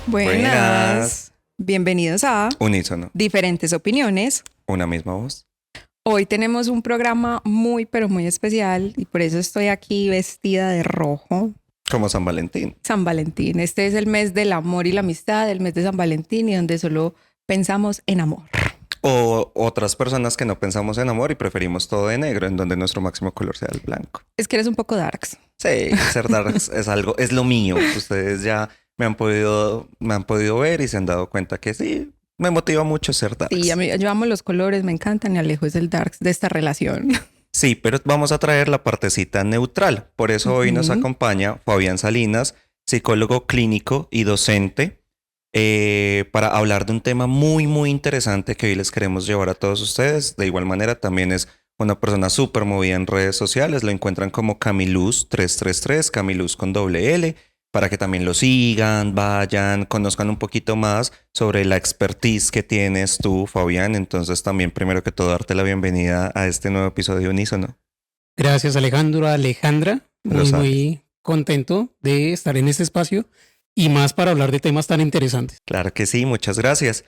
Buenas. Bienvenidos a Unísono. Diferentes Opiniones. Una misma voz. Hoy tenemos un programa muy, pero muy especial y por eso estoy aquí vestida de rojo. Como San Valentín. San Valentín. Este es el mes del amor y la amistad, el mes de San Valentín y donde solo pensamos en amor. O otras personas que no pensamos en amor y preferimos todo de negro, en donde nuestro máximo color sea el blanco. Es que eres un poco darks. Sí, ser darks es lo mío. Ustedes ya me han podido ver y se han dado cuenta que sí, me motiva mucho ser darks. Sí, yo amo los colores, me encantan y Alejo es el darks de esta relación. Sí, pero vamos a traer la partecita neutral. Por eso hoy nos acompaña Fabián Salinas, psicólogo clínico y docente, para hablar de un tema muy, muy interesante que hoy les queremos llevar a todos ustedes. De igual manera, también es una persona súper movida en redes sociales. Lo encuentran como Camiluz333, Camiluz con doble L, para que también lo sigan, vayan, conozcan un poquito más sobre la expertise que tienes tú, Fabián. Entonces también, primero que todo, darte la bienvenida a este nuevo episodio de Unísono. Gracias, Alejandra. Muy contento de estar en este espacio y más para hablar de temas tan interesantes. Claro que sí, muchas gracias.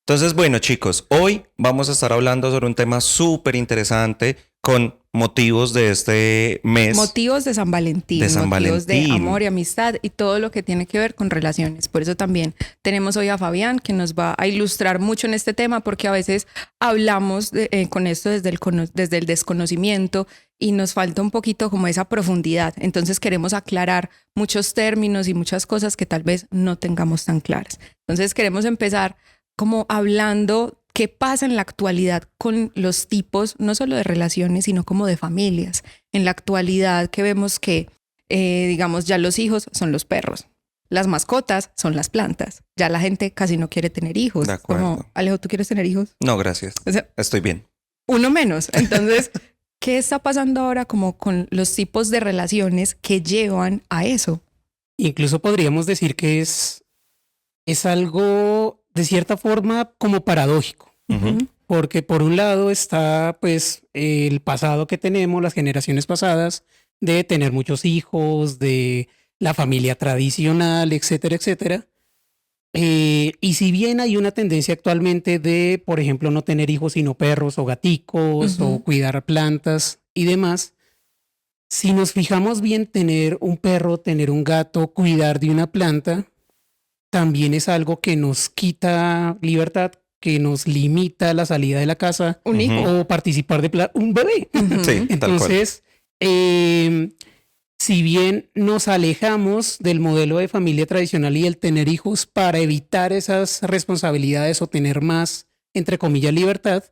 Entonces, bueno, chicos, hoy vamos a estar hablando sobre un tema súper interesante con motivos de este mes. Motivos de San Valentín. De San motivos Valentín. De amor y amistad y todo lo que tiene que ver con relaciones. Por eso también tenemos hoy a Fabián que nos va a ilustrar mucho en este tema porque a veces hablamos con esto desde el desconocimiento y nos falta un poquito como esa profundidad. Entonces queremos aclarar muchos términos y muchas cosas que tal vez no tengamos tan claras. Entonces queremos empezar como hablando qué pasa en la actualidad con los tipos, no solo de relaciones, sino como de familias. En la actualidad que vemos que, digamos, ya los hijos son los perros. Las mascotas son las plantas. Ya la gente casi no quiere tener hijos. De acuerdo. Como, Alejo, ¿tú quieres tener hijos? No, gracias. O sea, estoy bien. Uno menos. Entonces, ¿qué está pasando ahora como con los tipos de relaciones que llevan a eso? Incluso podríamos decir que es algo de cierta forma como paradójico. Porque por un lado está pues el pasado que tenemos, las generaciones pasadas, de tener muchos hijos, de la familia tradicional, etcétera, etcétera. Y si bien hay una tendencia actualmente de, por ejemplo, no tener hijos sino perros o gaticos o cuidar plantas y demás, si nos fijamos bien, tener un perro, tener un gato, cuidar de una planta, también es algo que nos quita libertad, que nos limita la salida de la casa. Un hijo. O participar de un bebé. Sí, Entonces, si bien nos alejamos del modelo de familia tradicional y el tener hijos para evitar esas responsabilidades o tener más, entre comillas, libertad,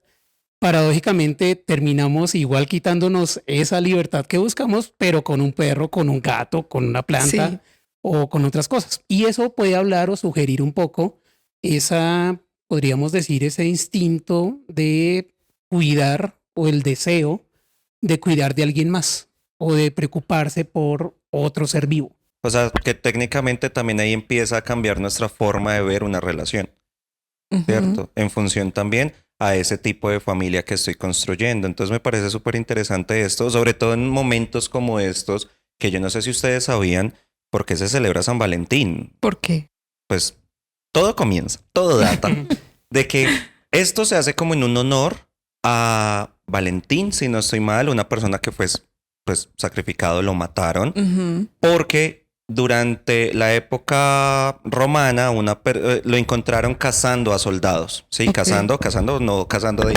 paradójicamente terminamos igual quitándonos esa libertad que buscamos, pero con un perro, con un gato, con una planta. Sí. O con otras cosas. Y eso puede hablar o sugerir un poco podríamos decir, ese instinto de cuidar o el deseo de cuidar de alguien más o de preocuparse por otro ser vivo. O sea, que técnicamente también ahí empieza a cambiar nuestra forma de ver una relación, ¿cierto? En función también a ese tipo de familia que estoy construyendo. Entonces me parece súper interesante esto, sobre todo en momentos como estos, que yo no sé si ustedes sabían, ¿por qué se celebra San Valentín? ¿Por qué? Pues todo comienza, todo data de que esto se hace como en un honor a Valentín, si no estoy mal, una persona que fue pues sacrificado, lo mataron, porque durante la época romana lo encontraron cazando a soldados, ¿sí? Okay. Cazando, no cazando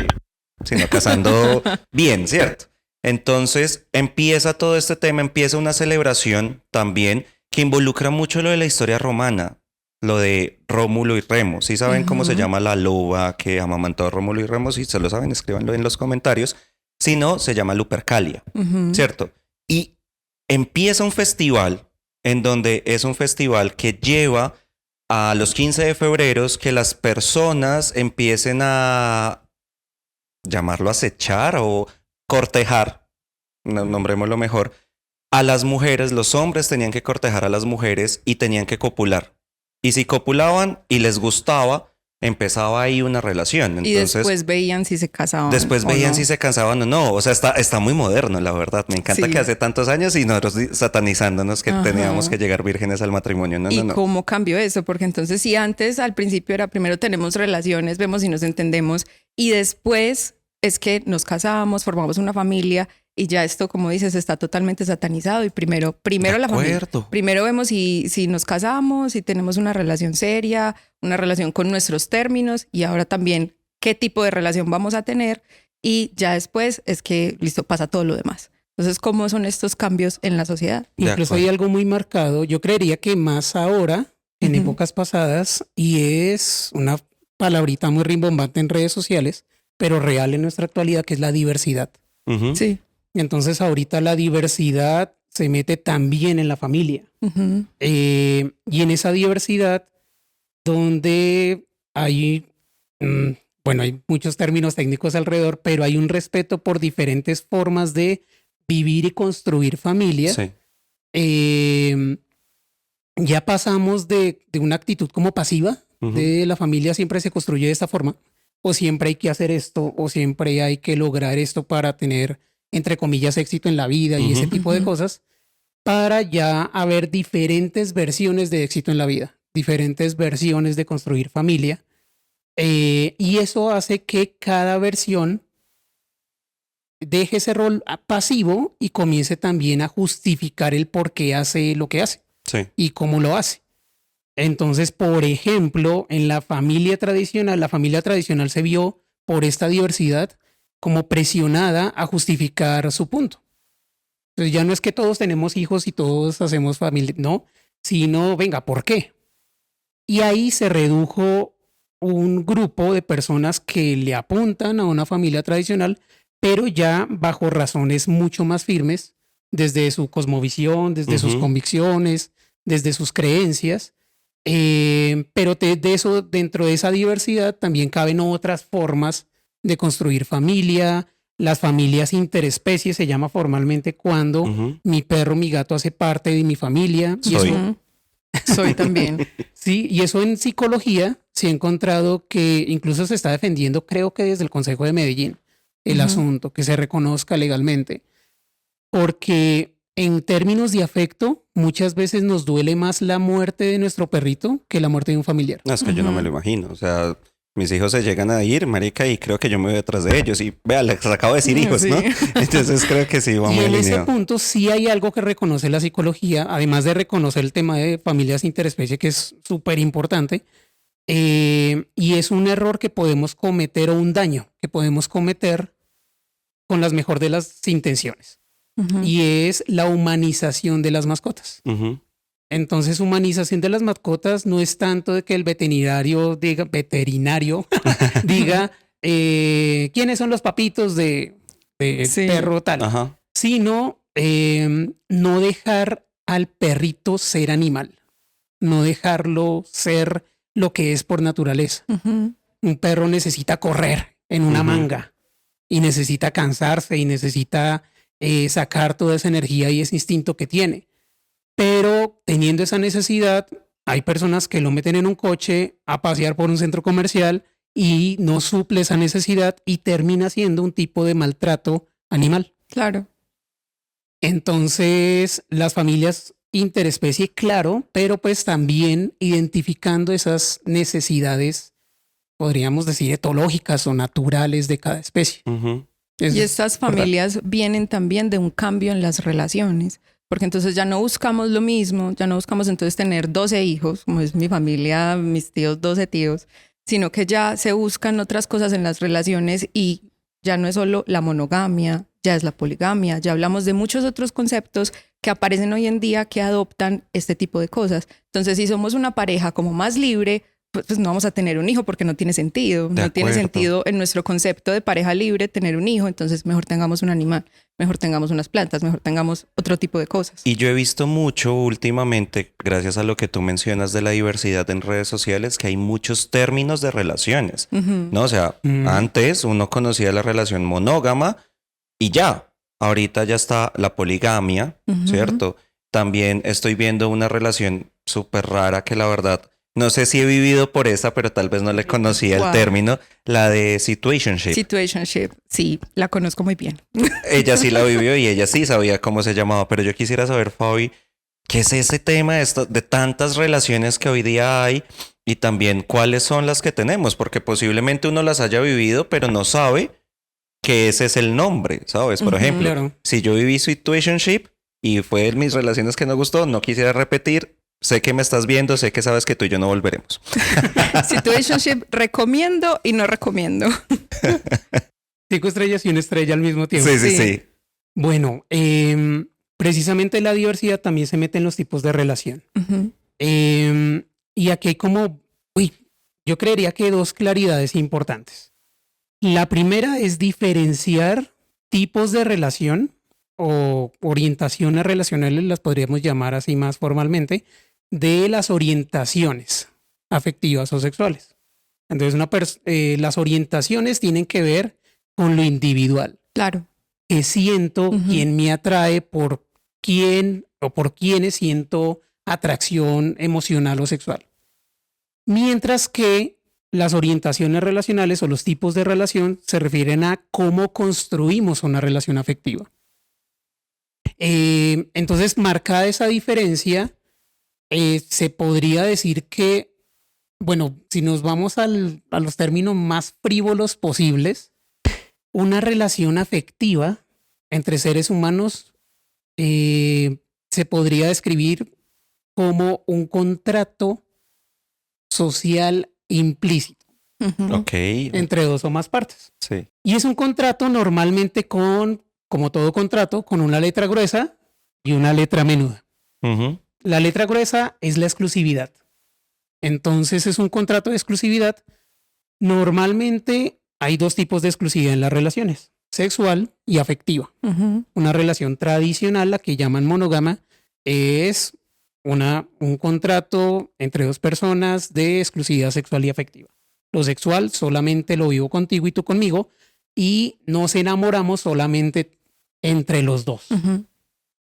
sino cazando bien, ¿cierto? Entonces empieza todo este tema, empieza una celebración también que involucra mucho lo de la historia romana, lo de Rómulo y Remo. ¿Sí saben cómo se llama la loba que amamantó a Rómulo y Remo? Si se lo saben, escríbanlo en los comentarios. Si no, se llama Lupercalia, ¿cierto? Y empieza un festival en donde es un festival que lleva a los 15 de febrero que las personas empiecen a llamarlo acechar o cortejar, nombrémoslo mejor, a las mujeres. Los hombres tenían que cortejar a las mujeres y tenían que copular. Y si copulaban y les gustaba, empezaba ahí una relación. Y Entonces, después veían si se casaban. después veían no. si se casaban o no. O sea, está muy moderno, la verdad. Me encanta Sí. que hace tantos años y nosotros satanizándonos que Ajá. teníamos que llegar vírgenes al matrimonio. No, ¿Y no, no. cómo cambió eso? Porque entonces si antes al principio era primero tenemos relaciones, vemos si nos entendemos y después es que nos casamos, formamos una familia y ya esto, como dices, está totalmente satanizado y primero De la familia. acuerdo. Primero vemos si nos casamos, si tenemos una relación seria, una relación con nuestros términos y ahora también qué tipo de relación vamos a tener y ya después es que listo, pasa todo lo demás. Entonces, ¿cómo son estos cambios en la sociedad? De Incluso acuerdo. hay algo muy marcado, yo creería que más ahora, en Ujú. épocas pasadas, y es una palabrita muy rimbombante en redes sociales, pero real en nuestra actualidad, que es la diversidad. Ujú. Sí. Entonces ahorita la diversidad se mete también en la familia. Ujú. Y en esa diversidad donde hay, bueno, hay muchos términos técnicos alrededor, pero hay un respeto por diferentes formas de vivir y construir familia. Sí. Ya pasamos de una actitud como pasiva, Ujú. de la familia siempre se construye de esta forma, o siempre hay que hacer esto, o siempre hay que lograr esto para tener, entre comillas, éxito en la vida y ese Ujú. tipo de Ujú. cosas, para ya haber diferentes versiones de éxito en la vida, diferentes versiones de construir familia. Y eso hace que cada versión deje ese rol pasivo y comience también a justificar el por qué hace lo que hace Sí. y cómo lo hace. Entonces, por ejemplo, en la familia tradicional se vio por esta diversidad como presionada a justificar su punto. Entonces ya no es que todos tenemos hijos y todos hacemos familia, no, sino, venga, ¿por qué? Y ahí se redujo un grupo de personas que le apuntan a una familia tradicional, pero ya bajo razones mucho más firmes, desde su cosmovisión, desde sus Ujú. convicciones, desde sus creencias. Pero de eso, dentro de esa diversidad también caben otras formas de construir familia. Las familias interespecies se llama formalmente cuando Ujú. mi perro, mi gato hace parte de mi familia. Y Soy. eso, Ujú. Soy también. sí, y eso en psicología se ha encontrado que incluso se está defendiendo, creo que desde el Consejo de Medellín, el Ujú. asunto, que se reconozca legalmente. Porque en términos de afecto, muchas veces nos duele más la muerte de nuestro perrito que la muerte de un familiar. No, es que yo no me lo imagino. O sea, mis hijos se llegan a ir, marica, y creo que yo me voy detrás de ellos. Y vea, les acabo de decir hijos, Sí. ¿no? Entonces creo que sí, va Y muy en ese alineado. punto sí hay algo que reconoce la psicología, además de reconocer el tema de familias interespecie, que es súper importante. Y es un error que podemos cometer o un daño que podemos cometer con las mejor de las intenciones. Ujú. Y es la humanización de las mascotas. Ujú. Entonces, humanización de las mascotas no es tanto de que el veterinario diga quiénes son los papitos de Sí. perro tal, Ajá. sino no dejar al perrito ser animal, no dejarlo ser lo que es por naturaleza. Ujú. Un perro necesita correr en una Ujú. manga y necesita cansarse y necesita sacar toda esa energía y ese instinto que tiene. Pero teniendo esa necesidad, hay personas que lo meten en un coche a pasear por un centro comercial y no suple esa necesidad y termina siendo un tipo de maltrato animal. Claro. Entonces, las familias interespecie, claro, pero pues también identificando esas necesidades, podríamos decir, etológicas o naturales de cada especie. Ujú. Y estas familias vienen también de un cambio en las relaciones, porque entonces ya no buscamos lo mismo, ya no buscamos entonces tener 12 hijos, como es mi familia, mis tíos, 12 tíos, sino que ya se buscan otras cosas en las relaciones y ya no es solo la monogamia, ya es la poligamia, ya hablamos de muchos otros conceptos que aparecen hoy en día que adoptan este tipo de cosas. Entonces, si somos una pareja como más libre, pues no vamos a tener un hijo porque no tiene sentido. De No tiene acuerdo. sentido en nuestro concepto de pareja libre tener un hijo. Entonces mejor tengamos un animal, mejor tengamos unas plantas, mejor tengamos otro tipo de cosas. Y yo he visto mucho últimamente, gracias a lo que tú mencionas de la diversidad en redes sociales, que hay muchos términos de relaciones, Ujú. ¿no? O sea, antes uno conocía la relación monógama y ya. Ahorita ya está la poligamia, Ujú. ¿cierto? También estoy viendo una relación súper rara que la verdad No sé si he vivido por esa, pero tal vez no le conocía el término. La de situationship. Situationship, sí, la conozco muy bien. Ella sí la vivió y ella sí sabía cómo se llamaba. Pero yo quisiera saber, Fabi, ¿qué es ese tema de tantas relaciones que hoy día hay? Y también cuáles son las que tenemos. Porque posiblemente uno las haya vivido, pero no sabe que ese es el nombre, ¿sabes? Por ejemplo, Claro. si yo viví situationship y fue de mis relaciones que no gustó, no quisiera repetir. Sé que me estás viendo, sé que sabes que tú y yo no volveremos. Situationship recomiendo y no recomiendo. 5 estrellas y 1 estrella al mismo tiempo. Sí. Bueno, precisamente la diversidad también se mete en los tipos de relación. Ujú. Y aquí hay como, yo creería que 2 claridades importantes. La primera es diferenciar tipos de relación o orientaciones relacionales, las podríamos llamar así más formalmente, de las orientaciones afectivas o sexuales. Entonces, las orientaciones tienen que ver con lo individual. Claro. ¿Qué siento? Ujú. ¿Quién me atrae? ¿Por quién o por quiénes siento atracción emocional o sexual? Mientras que las orientaciones relacionales o los tipos de relación se refieren a cómo construimos una relación afectiva. Entonces, marcada esa diferencia, se podría decir que, bueno, si nos vamos a los términos más frívolos posibles, una relación afectiva entre seres humanos se podría describir como un contrato social implícito Ujú. Ok. entre 2 o más partes. Sí. Y es un contrato normalmente como todo contrato, con una letra gruesa y una letra menuda. Ujú. La letra gruesa es la exclusividad. Entonces es un contrato de exclusividad. Normalmente hay 2 tipos de exclusividad en las relaciones, sexual y afectiva. Ujú. Una relación tradicional, la que llaman monógama, es un contrato entre 2 personas de exclusividad sexual y afectiva. Lo sexual solamente lo vivo contigo y tú conmigo y nos enamoramos solamente entre los 2. Ujú.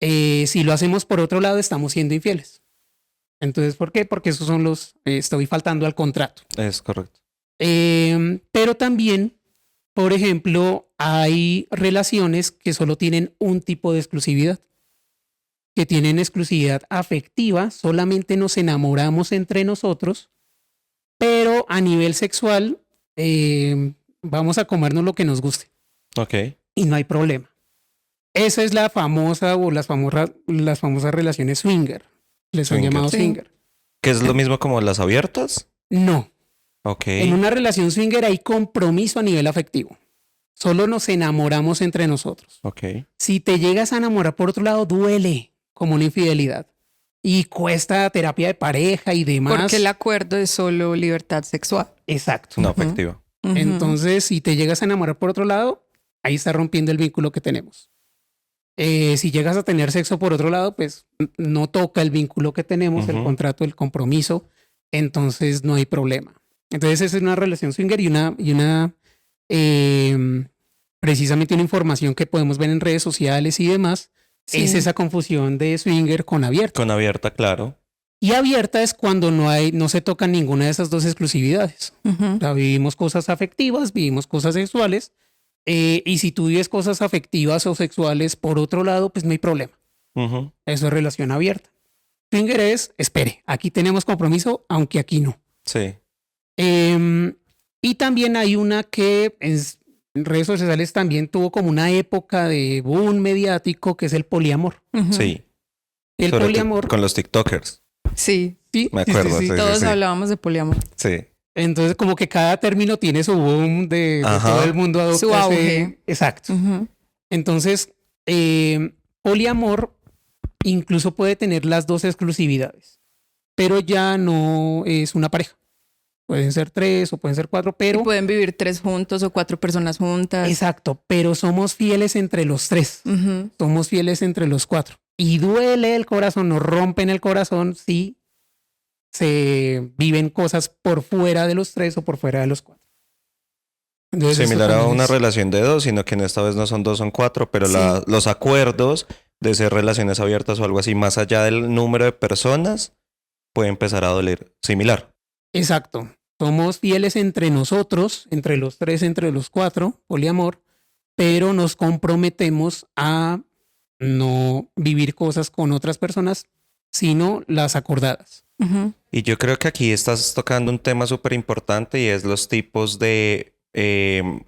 Si lo hacemos por otro lado, estamos siendo infieles. Entonces, ¿por qué? Porque esos son estoy faltando al contrato. Es correcto. Pero también, por ejemplo, hay relaciones que solo tienen un tipo de exclusividad, que tienen exclusividad afectiva, solamente nos enamoramos entre nosotros, pero a nivel sexual vamos a comernos lo que nos guste Ok. y no hay problema. Esa es la famosa o las famosas relaciones swinger. Les han Swinger. llamado Sí. swinger. ¿Que es lo mismo como las abiertas? No. Ok. En una relación swinger hay compromiso a nivel afectivo. Solo nos enamoramos entre nosotros. Ok. Si te llegas a enamorar por otro lado, duele como una infidelidad. Y cuesta terapia de pareja y demás. Porque el acuerdo es solo libertad sexual. Exacto. No afectivo. Ujú. Entonces, si te llegas a enamorar por otro lado, ahí está rompiendo el vínculo que tenemos. Si llegas a tener sexo por otro lado, pues no toca el vínculo que tenemos, el Ujú. contrato, el compromiso. Entonces no hay problema. Entonces esa es una relación swinger y precisamente una información que podemos ver en redes sociales y demás. Sí. Es esa confusión de swinger con abierta. Con abierta, claro. Y abierta es cuando no se tocan ninguna de esas 2 exclusividades. Ujú. O sea, vivimos cosas afectivas, vivimos cosas sexuales. Y si tú vives cosas afectivas o sexuales por otro lado, pues no hay problema. Ujú. Eso es relación abierta. Swinger es, espere, aquí tenemos compromiso, aunque aquí no. Sí. Y también hay una que en redes sociales también tuvo como una época de boom mediático, que es el poliamor. Ujú. Sí. El Sobre todo poliamor. con los TikTokers. Sí, Sí, Me acuerdo, sí. todos hablábamos de poliamor. Sí. Entonces, como que cada término tiene su boom de Ajá. todo el mundo adopta Su auge. Exacto. Ujú. Entonces, poliamor incluso puede tener las 2 exclusividades, pero ya no es una pareja. Pueden ser 3 o pueden ser 4, Y pero pueden vivir 3 juntos o 4 personas juntas. exacto, pero somos fieles entre los 3. Ujú. Somos fieles entre los 4. Y duele el corazón, nos rompen el corazón si se viven cosas por fuera de los 3 o por fuera de los 4. Entonces, Similar eso a también una es- relación de 2, sino que en esta vez no son 2, son 4, pero Sí. los acuerdos de ser relaciones abiertas o algo así, más allá del número de personas, puede empezar a doler similar. Exacto. Somos fieles entre nosotros, entre los 3, entre los 4, poliamor, pero nos comprometemos a no vivir cosas con otras personas, sino las acordadas. Ujú. Y yo creo que aquí estás tocando un tema súper importante y es los tipos de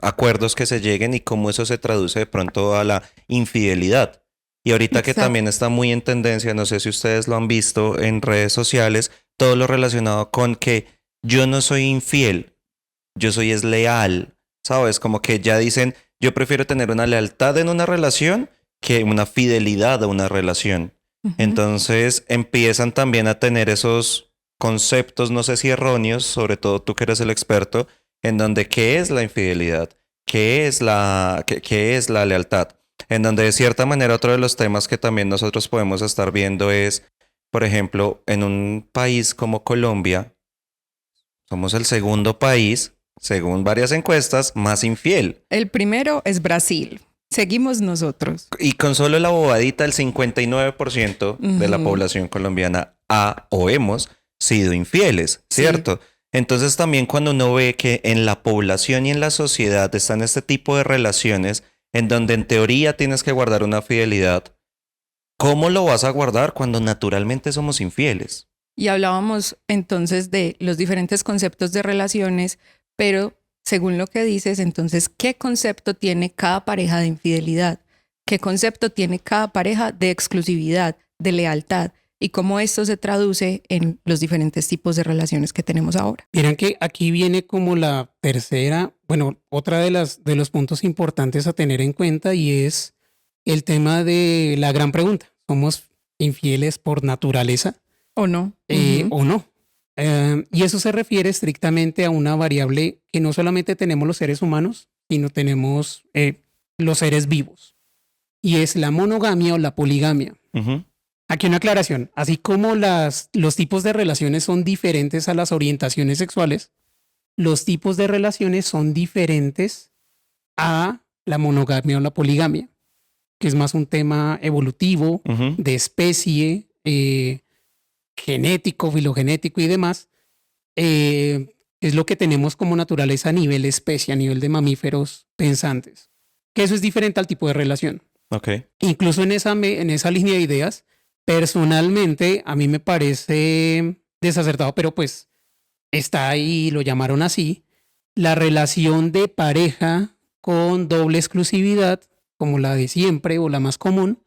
acuerdos que se lleguen y cómo eso se traduce de pronto a la infidelidad. Y ahorita que Exacto. también está muy en tendencia, no sé si ustedes lo han visto en redes sociales, todo lo relacionado con que yo no soy infiel, yo soy es leal, ¿sabes? Como que ya dicen, yo prefiero tener una lealtad en una relación que una fidelidad a una relación. Ujú. Entonces empiezan también a tener esos conceptos, no sé si erróneos, sobre todo tú que eres el experto, en donde qué es la infidelidad, qué es la lealtad. En donde de cierta manera otro de los temas que también nosotros podemos estar viendo es, por ejemplo, en un país como Colombia, somos el segundo país, según varias encuestas, más infiel. El primero es Brasil. Seguimos nosotros. Y con solo la bobadita, el 59% de la Ujú. población colombiana ha o hemos sido infieles, Sí. ¿cierto? Entonces también cuando uno ve que en la población y en la sociedad están este tipo de relaciones en donde en teoría tienes que guardar una fidelidad, ¿cómo lo vas a guardar cuando naturalmente somos infieles? Y hablábamos entonces de los diferentes conceptos de relaciones, pero según lo que dices, entonces, ¿qué concepto tiene cada pareja de infidelidad? ¿Qué concepto tiene cada pareja de exclusividad, de lealtad? Y cómo esto se traduce en los diferentes tipos de relaciones que tenemos ahora. Miren que aquí viene como la tercera, bueno, otra de los puntos importantes a tener en cuenta y es el tema de la gran pregunta. ¿Somos infieles por naturaleza ¿O no? Ujú. o no? Y eso se refiere estrictamente a una variable que no solamente tenemos los seres humanos, sino tenemos los seres vivos. Y es la monogamia o la poligamia. Ujú. Aquí una aclaración. Así como los tipos de relaciones son diferentes a las orientaciones sexuales, los tipos de relaciones son diferentes a la monogamia o la poligamia, que es más un tema evolutivo, Ujú. de especie, genético, filogenético y demás. Es lo que tenemos como naturaleza a nivel especie, a nivel de mamíferos pensantes. Que eso es diferente al tipo de relación. Ok. Incluso en esa línea de ideas, personalmente a mí me parece desacertado, pero pues está ahí, lo llamaron así, la relación de pareja con doble exclusividad, como la de siempre o la más común,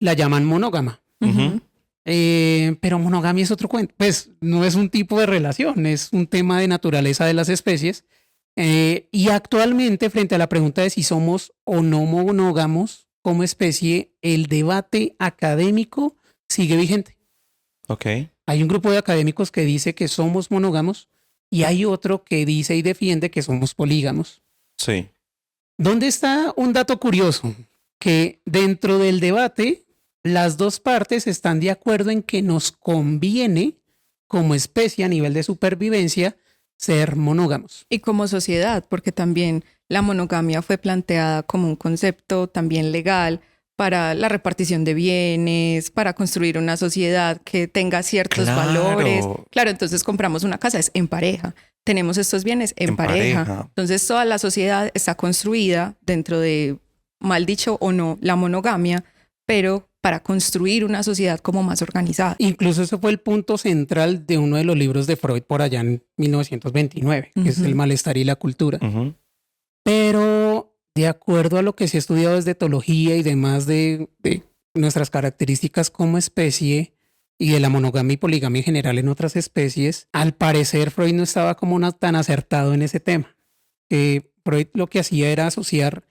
la llaman monógama. Ujú. Pero monogamia es otro cuento, pues no es un tipo de relación, es un tema de naturaleza de las especies. Y actualmente, frente a la pregunta de si somos o no monógamos como especie, el debate académico sigue vigente. Ok. Hay un grupo de académicos que dice que somos monógamos y hay otro que dice y defiende que somos polígamos. Sí. ¿Dónde está un dato curioso? Que dentro del debate, las dos partes están de acuerdo en que nos conviene, como especie a nivel de supervivencia, ser monógamos. Y como sociedad, porque también la monogamia fue planteada como un concepto también legal para la repartición de bienes, para construir una sociedad que tenga ciertos Claro. valores. Claro, entonces compramos una casa, es en pareja. Tenemos estos bienes en pareja. Entonces toda la sociedad está construida dentro de, mal dicho o no, la monogamia, pero para construir una sociedad como más organizada. Incluso ese fue el punto central de uno de los libros de Freud por allá en 1929, que es El malestar y la cultura. Ujú. Pero de acuerdo a lo que se ha estudiado desde etología y demás de nuestras características como especie y de la monogamia y poligamia en general en otras especies, al parecer Freud no estaba como tan acertado en ese tema. Freud lo que hacía era asociar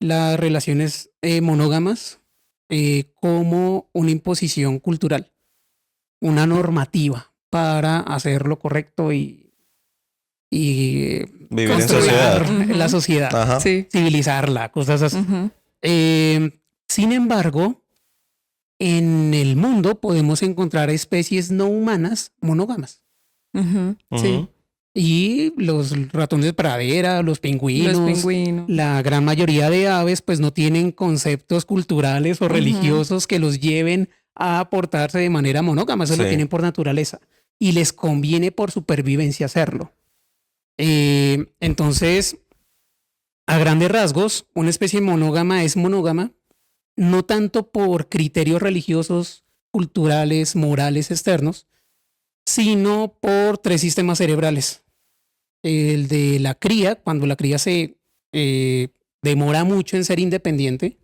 las relaciones monógamas como una imposición cultural, una normativa para hacer lo correcto y Vivir en controlar sociedad. la sociedad, Ajá. Sí. civilizarla, cosas así. Ujú. Sin embargo, en el mundo podemos encontrar especies no humanas monógamas. Ujú. Sí. Ujú. Y los ratones de pradera, los pingüinos, Los pingüinos. la gran mayoría de aves pues no tienen conceptos culturales o religiosos que los lleven a portarse de manera monógama, eso lo Sí. tienen por naturaleza. y les conviene por supervivencia hacerlo. Entonces, a grandes rasgos, una especie monógama es monógama no tanto por criterios religiosos, culturales, morales externos, sino por 3 sistemas cerebrales. El de la cría, cuando la cría se demora mucho en ser independiente,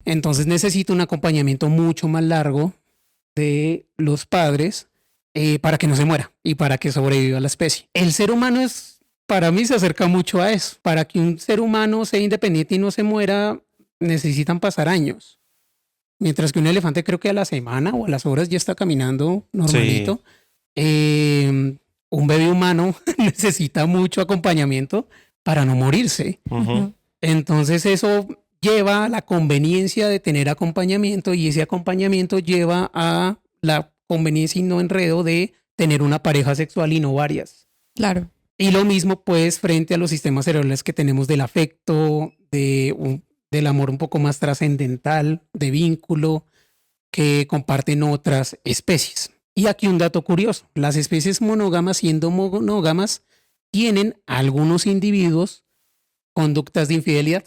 entonces necesita un acompañamiento mucho más largo de los padres para que no se muera y para que sobreviva la especie. El ser humano para mí se acerca mucho a eso. Para que un ser humano sea independiente y no se muera, necesitan pasar años. Mientras que un elefante creo que a la semana o a las horas ya está caminando normalito. Sí. Un bebé humano necesita mucho acompañamiento para no morirse. Uh-huh. Entonces eso lleva a la conveniencia de tener acompañamiento y ese acompañamiento lleva a la conveniencia y no enredo de tener una pareja sexual y no varias. Claro. Y lo mismo pues frente a los sistemas cerebrales que tenemos del afecto, del amor un poco más trascendental, de vínculo que comparten otras especies. Y aquí un dato curioso, las especies monógamas, siendo monógamas, tienen algunos individuos conductas de infidelidad.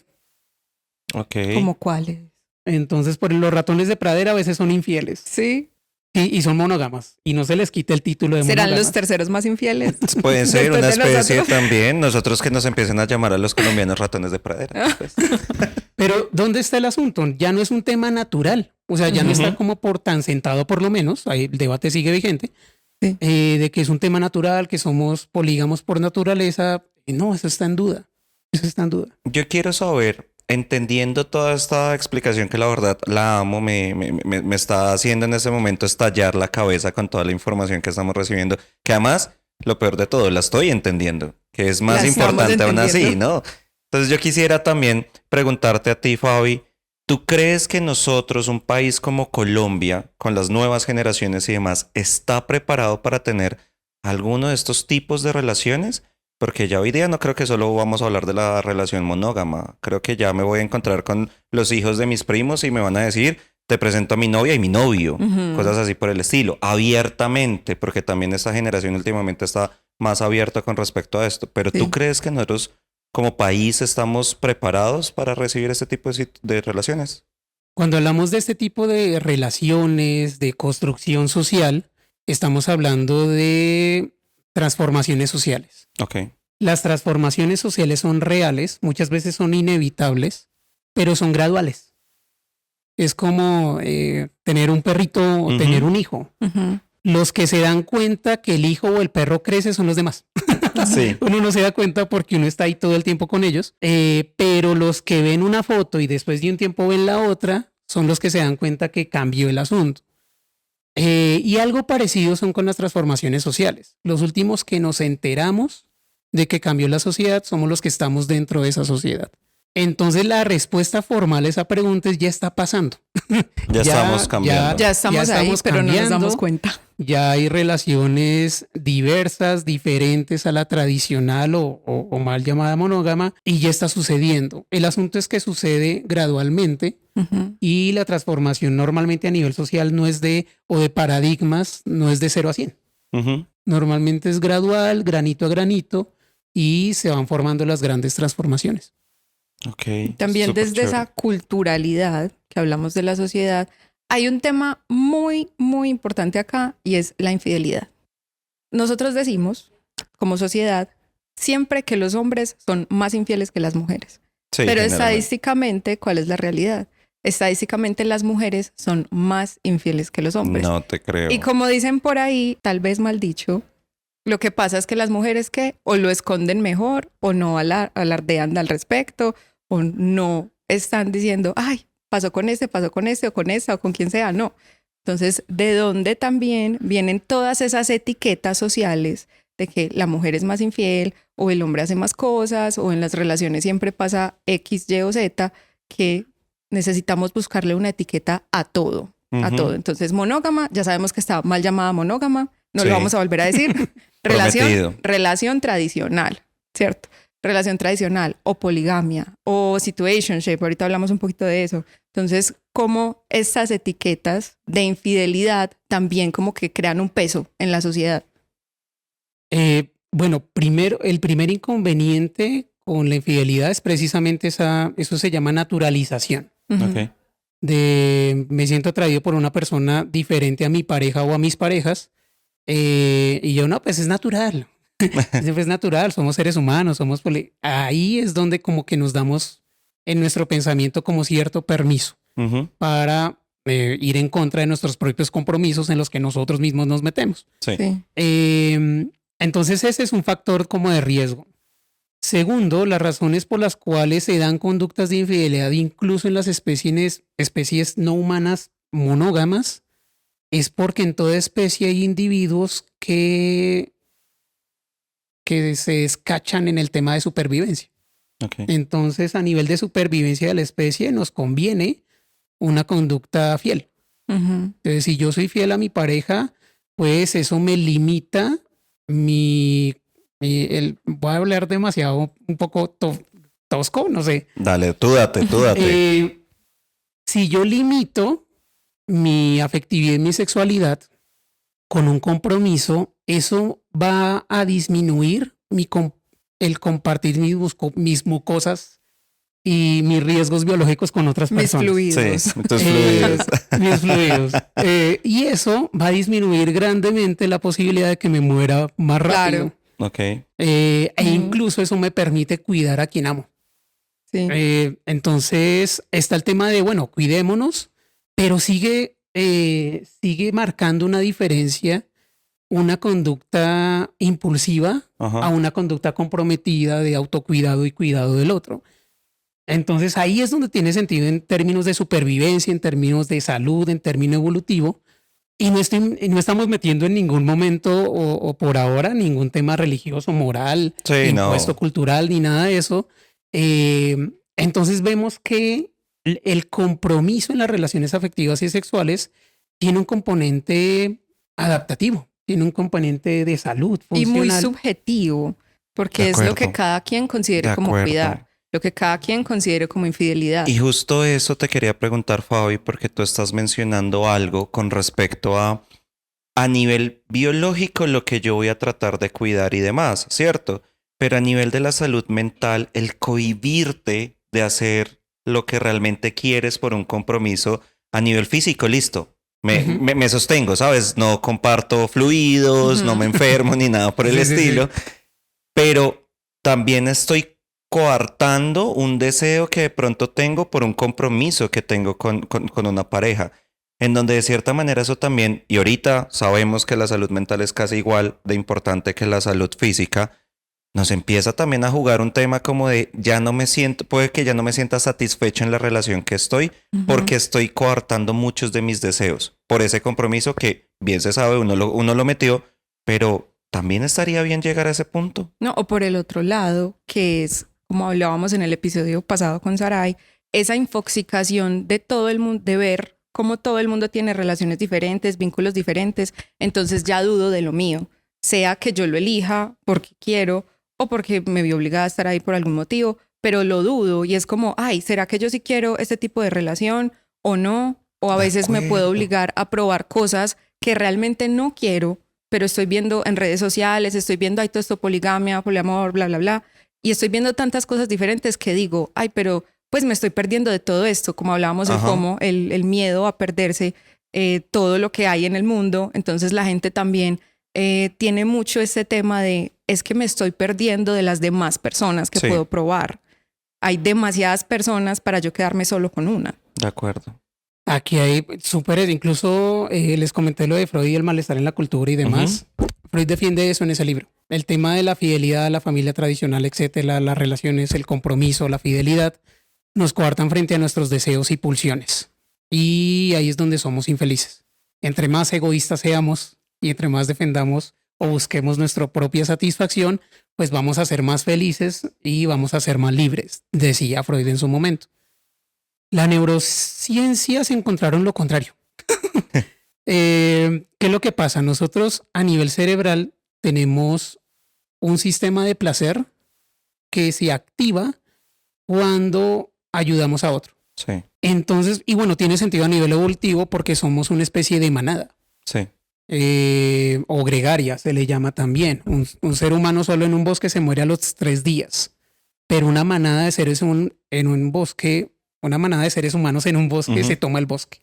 Okay. ¿Cómo cuáles? Entonces, por los ratones de pradera a veces son infieles. Sí. Y son monógamas. Y no se les quita el título de monógamas. ¿Serán los terceros más infieles? Pueden ser una Después de especie nosotros. también. Nosotros que nos empiecen a llamar a los colombianos ratones de pradera. Pues. Pero, ¿dónde está el asunto? Ya no es un tema natural. O sea, ya no está como por tan sentado, por lo menos. Ahí el debate sigue vigente. Sí. De que es un tema natural, que somos polígamos por naturaleza. No, eso está en duda. Eso está en duda. Yo quiero saber, entendiendo toda esta explicación que la verdad la amo, me está haciendo en ese momento estallar la cabeza con toda la información que estamos recibiendo, que además, lo peor de todo, la estoy entendiendo, que es más importante aún así, ¿no? Entonces yo quisiera también preguntarte a ti, Fabi, ¿tú crees que nosotros, un país como Colombia, con las nuevas generaciones y demás, está preparado para tener alguno de estos tipos de relaciones? Porque ya hoy día no creo que solo vamos a hablar de la relación monógama. Creo que ya me voy a encontrar con los hijos de mis primos y me van a decir, te presento a mi novia y mi novio. Cosas así por el estilo. Abiertamente, porque también esta generación últimamente está más abierta con respecto a esto. Pero ¿tú crees que nosotros como país estamos preparados para recibir este tipo de relaciones? Cuando hablamos de este tipo de relaciones, de construcción social, estamos hablando de transformaciones sociales. Okay. Las transformaciones sociales son reales, muchas veces son inevitables, pero son graduales. Es como tener un perrito o tener un hijo. Los que se dan cuenta que el hijo o el perro crece son los demás. Sí. Uno no se da cuenta porque uno está ahí todo el tiempo con ellos, pero los que ven una foto y después de un tiempo ven la otra son los que se dan cuenta que cambió el asunto. Y algo parecido son con las transformaciones sociales. Los últimos que nos enteramos de que cambió la sociedad somos los que estamos dentro de esa sociedad. Entonces la respuesta formal a esa pregunta es ya está pasando. Ya estamos cambiando. Ya estamos ahí, pero no nos damos cuenta. Ya hay relaciones diversas, diferentes a la tradicional o mal llamada monógama y ya está sucediendo. El asunto es que sucede gradualmente y la transformación normalmente a nivel social no es de paradigmas, no es de 0 a 100. Normalmente es gradual, granito a granito y se van formando las grandes transformaciones. Okay, también desde chévere. Esa culturalidad que hablamos de la sociedad, hay un tema muy, muy importante acá y es la infidelidad. Nosotros decimos, como sociedad, siempre que los hombres son más infieles que las mujeres. Sí, pero estadísticamente, ¿cuál es la realidad? Estadísticamente las mujeres son más infieles que los hombres. No te creo. Y como dicen por ahí, tal vez mal dicho, lo que pasa es que las mujeres que o lo esconden mejor o no alardean al respecto o no están diciendo, ay, pasó con este o con esta o con quien sea. No. Entonces, ¿de dónde también vienen todas esas etiquetas sociales de que la mujer es más infiel o el hombre hace más cosas o en las relaciones siempre pasa X, Y o Z, que necesitamos buscarle una etiqueta a todo, a todo? Entonces, monógama, ya sabemos que está mal llamada monógama, no lo vamos a volver a decir. Relación tradicional, ¿cierto? Relación tradicional o poligamia o situationship, ahorita hablamos un poquito de eso. Entonces, cómo estas etiquetas de infidelidad también como que crean un peso en la sociedad. Bueno, primero, el primer inconveniente con la infidelidad es precisamente eso se llama naturalización. Ok. Me siento atraído por una persona diferente a mi pareja o a mis parejas, y yo no, pues es natural. Siempre es natural, somos seres humanos, ahí es donde como que nos damos en nuestro pensamiento como cierto permiso para ir en contra de nuestros propios compromisos en los que nosotros mismos nos metemos. Sí. Entonces ese es un factor como de riesgo. Segundo, las razones por las cuales se dan conductas de infidelidad incluso en las especies no humanas monógamas es porque en toda especie hay individuos que se descachan en el tema de supervivencia. Okay. Entonces, a nivel de supervivencia de la especie, nos conviene una conducta fiel. Entonces, si yo soy fiel a mi pareja, pues eso me limita voy a hablar demasiado, un poco tosco, no sé. Dale, tú date. Si yo limito mi afectividad y mi sexualidad con un compromiso, eso va a disminuir el compartir mis mucosas y mis riesgos biológicos con otras personas. Mis fluidos. Sí, tus fluidos. Mis fluidos. Y eso va a disminuir grandemente la posibilidad de que me muera más rápido. Claro. Ok. E incluso eso me permite cuidar a quien amo. Sí. Entonces está el tema de, bueno, cuidémonos, pero sigue marcando una diferencia una conducta impulsiva a una conducta comprometida de autocuidado y cuidado del otro. Entonces ahí es donde tiene sentido en términos de supervivencia, en términos de salud, en términos evolutivo. Y no estamos metiendo en ningún momento o por ahora ningún tema religioso, moral, impuesto cultural, ni nada de eso. Entonces vemos que el compromiso en las relaciones afectivas y sexuales tiene un componente adaptativo, tiene un componente de salud funcional. Y muy subjetivo, porque es lo que cada quien considere como cuidar, lo que cada quien considere como infidelidad. Y justo eso te quería preguntar, Fabi, porque tú estás mencionando algo con respecto a nivel biológico lo que yo voy a tratar de cuidar y demás, ¿cierto? Pero a nivel de la salud mental, el cohibirte de hacer lo que realmente quieres por un compromiso a nivel físico, listo. Me sostengo, ¿sabes? No comparto fluidos, no me enfermo ni nada por el estilo. Sí. Pero también estoy coartando un deseo que de pronto tengo por un compromiso que tengo con una pareja. En donde de cierta manera eso también, y ahorita sabemos que la salud mental es casi igual de importante que la salud física, nos empieza también a jugar un tema como de puede que ya no me sienta satisfecho en la relación que estoy porque estoy coartando muchos de mis deseos por ese compromiso que bien se sabe, uno lo metió, pero también estaría bien llegar a ese punto. No, o por el otro lado, que es, como hablábamos en el episodio pasado con Sarai, esa infoxicación de todo el mundo, de ver cómo todo el mundo tiene relaciones diferentes, vínculos diferentes, entonces ya dudo de lo mío, sea que yo lo elija porque quiero o porque me vi obligada a estar ahí por algún motivo, pero lo dudo y es como, ay, ¿será que yo sí quiero este tipo de relación o no? O a veces me puedo obligar a probar cosas que realmente no quiero, pero estoy viendo en redes sociales, estoy viendo, todo esto, poligamia, poliamor, bla, bla, bla, y estoy viendo tantas cosas diferentes que digo, ay, pero pues me estoy perdiendo de todo esto, como hablábamos de cómo el miedo a perderse todo lo que hay en el mundo. Entonces la gente también tiene mucho ese tema de, es que me estoy perdiendo de las demás personas que puedo probar. Hay demasiadas personas para yo quedarme solo con una. De acuerdo. Aquí hay incluso les comenté lo de Freud y el malestar en la cultura y demás. Freud defiende eso en ese libro. El tema de la fidelidad, la familia tradicional, etcétera, las relaciones, el compromiso, la fidelidad, nos coartan frente a nuestros deseos y pulsiones. Y ahí es donde somos infelices. Entre más egoístas seamos y entre más defendamos o busquemos nuestra propia satisfacción, pues vamos a ser más felices y vamos a ser más libres, decía Freud en su momento. La neurociencia se encontraron lo contrario. ¿Qué es lo que pasa? Nosotros a nivel cerebral tenemos un sistema de placer que se activa cuando ayudamos a otro. Sí, Entonces, y bueno, tiene sentido a nivel evolutivo porque somos una especie de manada. sí. O gregaria se le llama también. Un ser humano solo en un bosque se muere a los 3 días, pero una manada de seres en un bosque, una manada de seres humanos en un bosque se toma el bosque.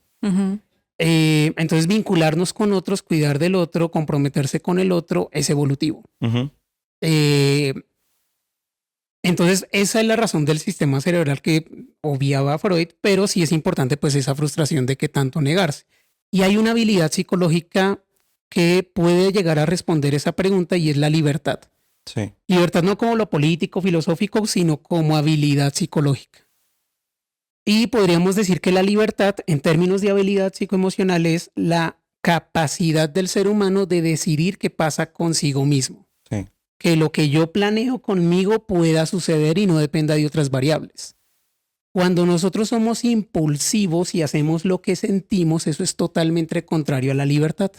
Entonces vincularnos con otros, cuidar del otro, comprometerse con el otro es evolutivo. Entonces esa es la razón del sistema cerebral que obviaba Freud, pero sí es importante pues esa frustración de que tanto negarse. Y hay una habilidad psicológica que puede llegar a responder esa pregunta y es la libertad. Sí. Libertad no como lo político, filosófico, sino como habilidad psicológica. Y podríamos decir que la libertad, en términos de habilidad psicoemocional, es la capacidad del ser humano de decidir qué pasa consigo mismo. Sí. Que lo que yo planeo conmigo pueda suceder y no dependa de otras variables. Cuando nosotros somos impulsivos y hacemos lo que sentimos, eso es totalmente contrario a la libertad.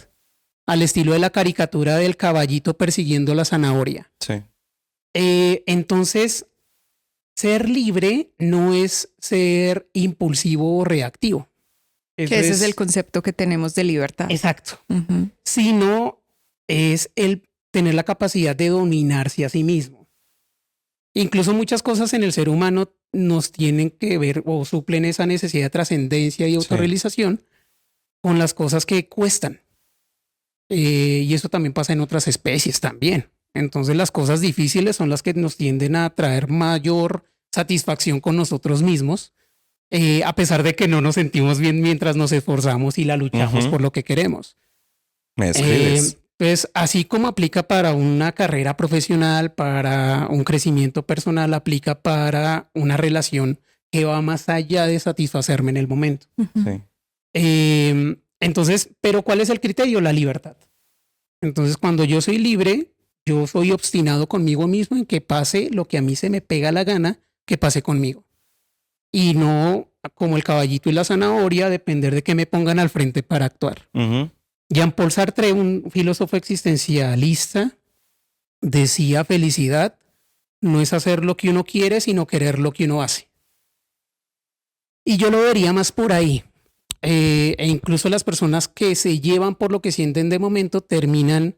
Al estilo de la caricatura del caballito persiguiendo la zanahoria. Sí. Entonces, ser libre no es ser impulsivo o reactivo. Que ese es el concepto que tenemos de libertad. Exacto. Sino es el tener la capacidad de dominarse a sí mismo. Incluso muchas cosas en el ser humano nos tienen que ver o suplen esa necesidad de trascendencia y autorrealización con las cosas que cuestan. Y eso también pasa en otras especies también. Entonces las cosas difíciles son las que nos tienden a traer mayor satisfacción con nosotros mismos, a pesar de que no nos sentimos bien mientras nos esforzamos y la luchamos por lo que queremos. Me escribes. Pues así como aplica para una carrera profesional, para un crecimiento personal, aplica para una relación que va más allá de satisfacerme en el momento. Sí. Entonces, pero ¿cuál es el criterio? La libertad. Entonces, cuando yo soy libre, yo soy obstinado conmigo mismo en que pase lo que a mí se me pega la gana que pase conmigo. Y no, como el caballito y la zanahoria, depender de que me pongan al frente para actuar. Jean-Paul Sartre, un filósofo existencialista, decía: felicidad no es hacer lo que uno quiere, sino querer lo que uno hace. Y yo lo vería más por ahí. E incluso las personas que se llevan por lo que sienten de momento terminan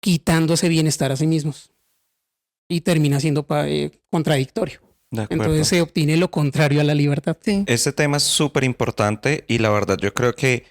quitándose bienestar a sí mismos y termina siendo contradictorio. Entonces se obtiene lo contrario a la libertad. Sí. Este tema es súper importante y la verdad yo creo que,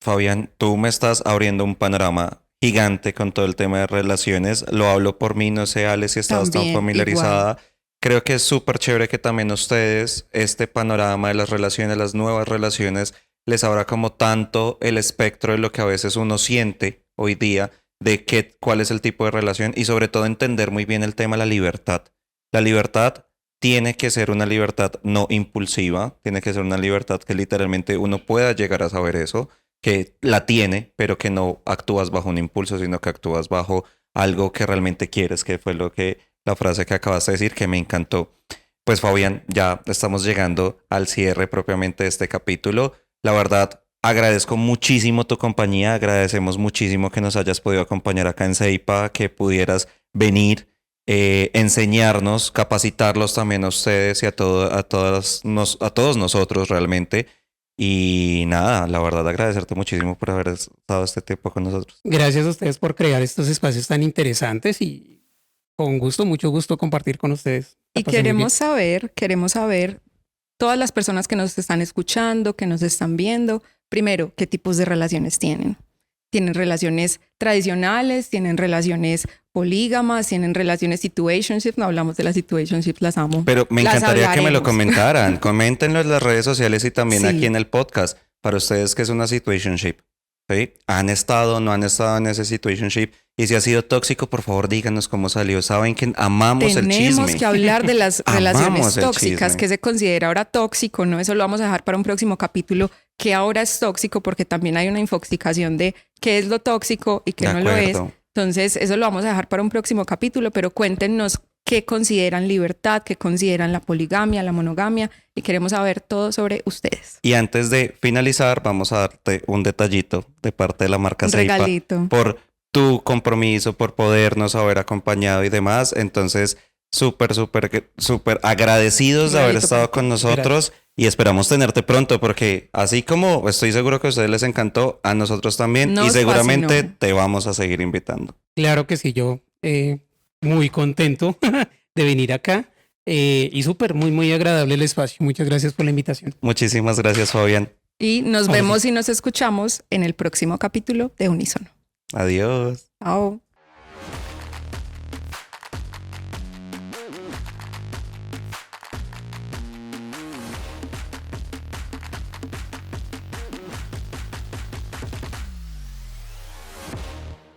Fabián, tú me estás abriendo un panorama gigante con todo el tema de relaciones. Lo hablo por mí, no sé, Ale, si estás tan familiarizada. Igual. Creo que es súper chévere que también ustedes, este panorama de las relaciones, las nuevas relaciones, les abra como tanto el espectro de lo que a veces uno siente hoy día, de cuál es el tipo de relación y sobre todo entender muy bien el tema de la libertad. La libertad tiene que ser una libertad no impulsiva, tiene que ser una libertad que literalmente uno pueda llegar a saber eso, que la tiene, pero que no actúas bajo un impulso, sino que actúas bajo algo que realmente quieres, que fue la frase que acabaste de decir, que me encantó. Pues Fabián, ya estamos llegando al cierre propiamente de este capítulo. La verdad, agradezco muchísimo tu compañía, agradecemos muchísimo que nos hayas podido acompañar acá en CEIPA, que pudieras venir, enseñarnos, capacitarlos también a ustedes y a todos nosotros realmente. Y nada, la verdad agradecerte muchísimo por haber estado este tiempo con nosotros. Gracias a ustedes por crear estos espacios tan interesantes y con gusto, mucho gusto compartir con ustedes. Y queremos saber, todas las personas que nos están escuchando, que nos están viendo, primero, ¿qué tipos de relaciones tienen? ¿Tienen relaciones tradicionales? ¿Tienen relaciones polígamas? ¿Tienen relaciones situationships? No hablamos de las situationships, las amo. Pero me encantaría que me lo comentaran. Coméntenlo en las redes sociales y también aquí en el podcast. Para ustedes, ¿qué es una situationship? ¿Sí? ¿Han estado o no han estado en ese situationship? Y si ha sido tóxico, por favor, díganos cómo salió. Saben que amamos el chisme. Tenemos que hablar de las relaciones tóxicas, que se considera ahora tóxico, ¿no? Eso lo vamos a dejar para un próximo capítulo, que ahora es tóxico, porque también hay una infoxicación de qué es lo tóxico y qué no lo es. Entonces, eso lo vamos a dejar para un próximo capítulo, pero cuéntenos qué consideran libertad, qué consideran la poligamia, la monogamia, y queremos saber todo sobre ustedes. Y antes de finalizar, vamos a darte un detallito de parte de la marca CEIPA. Regalito. Por tu compromiso, por podernos haber acompañado y demás. Entonces, súper agradecidos de haber estado con nosotros. Y esperamos tenerte pronto porque así como estoy seguro que a ustedes les encantó, a nosotros también. Nos y seguramente fascinó. te vamos a seguir invitando. Claro que sí, yo muy contento de venir acá y súper, muy agradable el espacio. Muchas gracias por la invitación. Muchísimas gracias, Fabián. Y nos Ahora sí. vemos y nos escuchamos en el próximo capítulo de Unísono. Adiós. Chao.